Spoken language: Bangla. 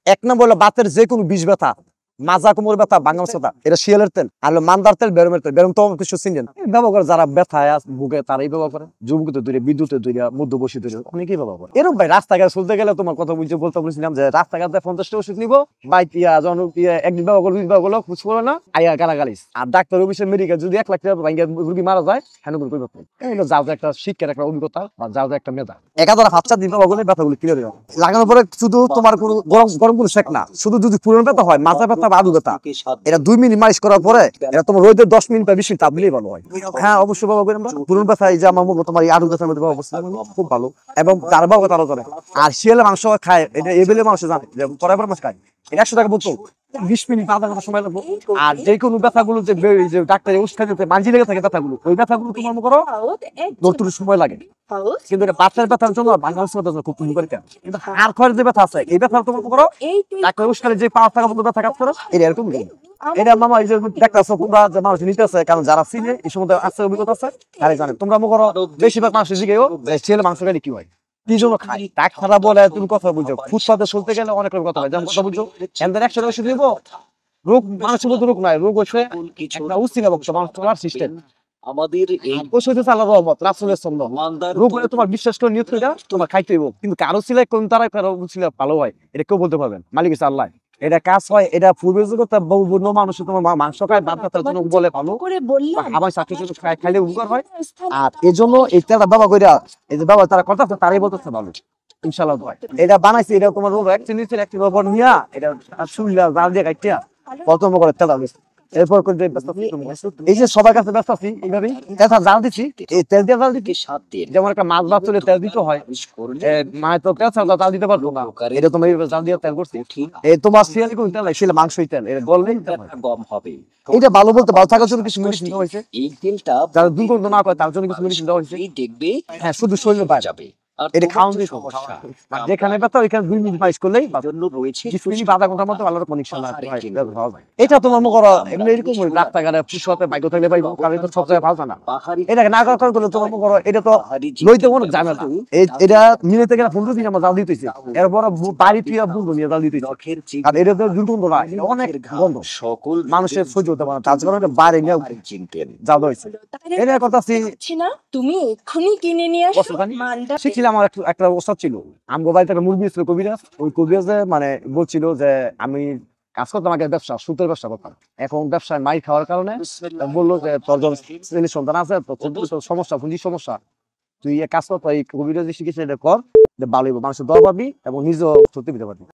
এক নম্বর হলো বাতের যে কোনো বিষ ব্যথা, মাজা কোমর ব্যথা, বাঙাল ব্যথা, এটা শিয়ালের তেল। আর মান্দার তেল, বেরমের তেল। বেরম তো কিছু চিনেন, ব্যবহার করে যারা ব্যথায় ভুগে তারাই ব্যবহার করে। যুবকতে দূরে, বিদ্যুতের দূরে, মধ্যবর্ষী দূরে অনেকেই ব্যবহার করে। এরকম ভাই রাস্তাঘাট চলতে গেলে তোমার কথা বলতে বলছিলাম যে রাস্তাঘাটে 50টা ওষুধ নিবো, বাইক যখন একদিন ব্যবহার করলো, দুই ব্যবহার করলো, খুঁজ করলো না, আইয়া গালাগালিস। আর ডাক্তার অফিসের মেডিকেল যদি 1 লাখ টাকা রুগী মারা যায়, হ্যাঁ করবে যাও একটা শিক্ষার একটা অভিজ্ঞতা বা যাও একটা মেধা। একাধারে 5-4 দিন ব্যবহার করলে ব্যথাগুলো ক্লিয়ার হয়ে যাবে। লাগানোর পরে শুধু তোমার কোনো গরম কোনো শেক না, শুধু যদি পুরনো ব্যথা হয়, মাথা ব্যথা বা আলু ব্যথা, এটা 2 মিনিট মালিশ করার পরে এটা তোমার রোদে 10 মিনিট বা 20 মিনিট তাপ দিলেই ভালো হয়। হ্যাঁ অবশ্যই ব্যবহার করি আমরা। পুরনো ব্যথা এই যে আমার তোমার এই আলু ব্যথার মধ্যে খুব ভালো, এবং তার ব্যবহার তারা জানে। আর শিয়ালের মাংস খায়, এটা এবেলে মানুষ জানে যে পরের মাছ খায়, এটা 100 টাকা বোতল, 20 মিনিট আধা ঘন্টা সময় লাগবে। আর যে কোনো ব্যথাগুলো যে ডাক্তারের ওষুধ খাইতে মানজি লেগে থাকে, ব্যথাগুলো ওই ব্যথাগুলো তোমার মনে করো দৌড়তে সময় লাগে। কিন্তু এটা বাচ্চার ব্যথার জন্য বাংলাদেশ খুব উপকারী। কিন্তু আর খয়ের যে ব্যথা আছে, এই ব্যথা তোমার মনে করো ডাক্তারের ওষুধ খাইলে যে 5 টাকা মতো ব্যথা কাজ করো, এটা এরকম এটা মামা এই যে দেখতেছো তোমরা যে মানুষ নিতে আছে, কারণ যারা চিনে এই সময় আছে অভিজ্ঞতা আছে তারাই জানে। তোমরা মনে করো বেশিরভাগ মানুষ জিজ্ঞেস ছেলে মাংস খাইলে কি হয়, কি জন্য খাই, ডাক্তাররা বলে তুমি কথা বুঝো। ফুটপাতে চলতে গেলে অনেক রকম কথা হয়, যেমন কথা বুঝো এদের 100 টাকা ওষুধ দিব, রোগ মানুষের মধ্যে রোগ নাই, রোগ হচ্ছে একটা উচিত মানুষ তোমার সিস্টেম। আমাদের এই আল্লাহর রহমত, রাসূলের সুন্নাহ। রোগ হলে তোমার বিশ্বাস করে নিয়ত করে তোমার খাইতে হইব, কিন্তু কারো ছিল কোন তারা কারো ছিল ভালো হয় এটা কেউ বলতে পারবেন, মালিক হচ্ছে আল্লাহ। এটা কাজ হয়, এটা পূর্বে যুগে বহু মানুষ তোমার মাংস খায় বাদ ব্যথার জন্য বলে ভালো, আমার সাথে খাইলে উপকার হয়। আর এই জন্য এই তেলটা ব্যবহার করে এই যে ব্যবহার তারা করতেছে তারাই বলতেছে ভালো ইনশাআল্লাহ। এটা বানাইছে, এটা তোমার একটি ব্যবহার নিয়া এটা শুনলা জাল দিয়ে কাটিয়া প্রথম করে তেল দিচ্ছে। এরপর এই যে সবার কাছে ব্যস্ত আছি এইভাবেই তেলটা জাল দিচ্ছি, এই তেল দিয়ে জাল দিচ্ছি স্বাদ দিয়ে, যেমন একটা মাছ ভাত চলে তেল দিতে হয়, মানে তো তেল ছাড়া জাল দিতে পারবো না, এটা তোমার জাল দিয়ে তেল করছি। এই তোমার শিয়ালি কোন তেল, শিয়ালে মাংসই তেল, এটা গললেই গম হবে। এটা ভালো বলতে ভালো থাকার জন্য কিছু মেডিসিন দেওয়া হয়েছে, এই তেলটা যারা দুর্গন্ধ না করে তার জন্য কিছু মেডিসিন দেওয়া হয়েছে, দেখবে হ্যাঁ শুধু শরীরে পাওয়া যাবে। এটা খাওয়ান দিয়ে সমস্যা, যেখানে ব্যথা ওইখানে 2 মিনিট মালিশ করলেই জন্য রয়েছে 20 মিনিট আধা ঘন্টার মতো ভালো কনেকশন হয়। এটা তোমার মনে করো এমনি এরকম রাস্তাঘাটে ফুসপাতে বাইক থাকলে পাইবো, কারণ এটা সব জায়গায় পাওয়া না। এটাকে না করার কারণে তোমার মনে করো এটা তো লইতে অনেক ঝামেলা। এটা নিয়ে থেকে 15 দিন আমরা জাল দিতেছি, এরপর বাড়ি তুই বন্ধু নিয়ে জাল দিতেছি, আর এটা তো দুর্গন্ধ না, অনেক গন্ধ সকল মানুষের সহ্য হতে পারে, তার কারণে বাইরে নিয়ে চিনতেন জাল হয়েছে। এটা কথা না তুমি এক্ষুনি কিনে নিয়ে আসো। শিখছিলাম, আমার একটা ওস্তাদ ছিল, আমগো বাড়িতে একটা মুরগি ছিল কবিরাজ, ওই কবিরাজে মানে বলছিল যে আমি কাজ করতাম আগে ব্যবসা, সুতের ব্যবসা করতাম। এখন ব্যবসায় মাই খাওয়ার কারণে বললো যে তোর যখন ছেলে সন্তান আছে তোর সমস্যা, পুঁজির সমস্যা, তুই কাজ কর, এই কবিরাজ শিখেছিস এটা কর, ভালো মানুষের দর পাবি এবং নিজেও সত্যি দিতে পারবি।